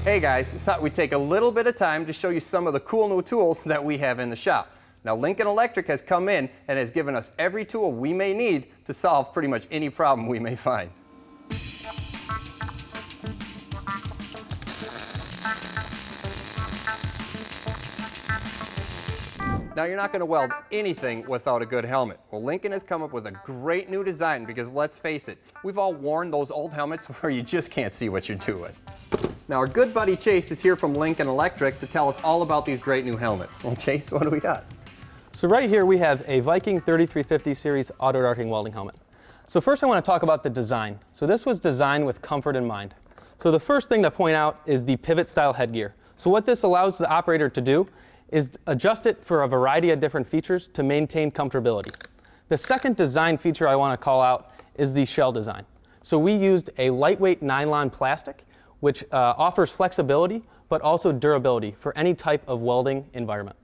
Hey guys, we thought we'd take a little bit of time to show you some of the cool new tools that we have in the shop. Now Lincoln Electric has come in and has given us every tool we may need to solve pretty much any problem we may find. Now you're not going to weld anything without a good helmet. Well, Lincoln has come up with a great new design because let's face it, we've all worn those old helmets where you just can't see what you're doing. Now our good buddy Chase is here from Lincoln Electric to tell us all about these great new helmets. Well, Chase, what do we got? So right here we have a Viking 3350 series auto-darting welding helmet. So first I want to talk about the design. So this was designed with comfort in mind. So the first thing to point out is the pivot style headgear. So what this allows the operator to do is adjust it for a variety of different features to maintain comfortability. The second design feature I want to call out is the shell design. So we used a lightweight nylon plastic which offers flexibility but also durability for any type of welding environment.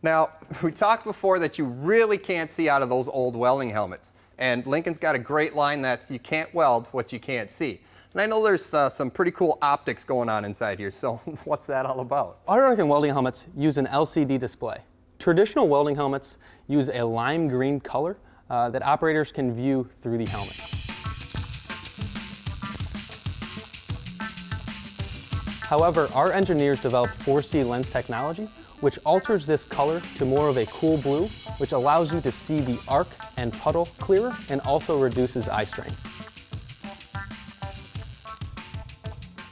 Now, we talked before that you really can't see out of those old welding helmets. And Lincoln's got a great line that's you can't weld what you can't see. And I know there's some pretty cool optics going on inside here, so what's that all about? Auto-darting welding helmets use an LCD display. Traditional welding helmets use a lime green color that operators can view through the helmet. However, our engineers developed 4C lens technology, which alters this color to more of a cool blue, which allows you to see the arc and puddle clearer and also reduces eye strain.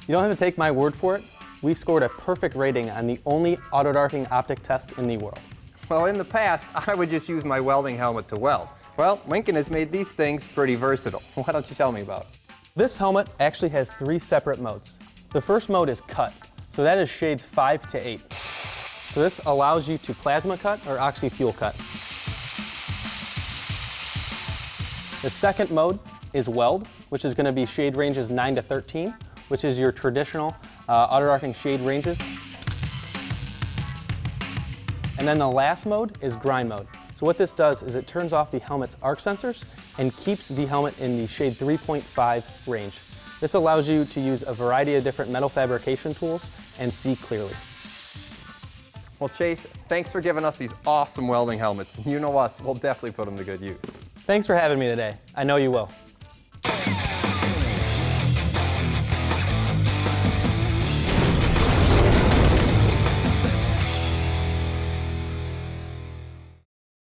You don't have to take my word for it. We scored a perfect rating on the only auto-darting optic test in the world. Well, in the past, I would just use my welding helmet to weld. Well, Lincoln has made these things pretty versatile. Why don't you tell me about it? This helmet actually has 3 separate modes. The first mode is cut, so that is shades 5 to 8. So this allows you to plasma cut or oxy-fuel cut. The second mode is weld, which is going to be shade ranges 9 to 13, which is your traditional auto-darting shade ranges. And then the last mode is grind mode. So what this does is it turns off the helmet's arc sensors and keeps the helmet in the shade 3.5 range. This allows you to use a variety of different metal fabrication tools and see clearly. Well, Chase, thanks for giving us these awesome welding helmets. You know us, we'll definitely put them to good use. Thanks for having me today. I know you will.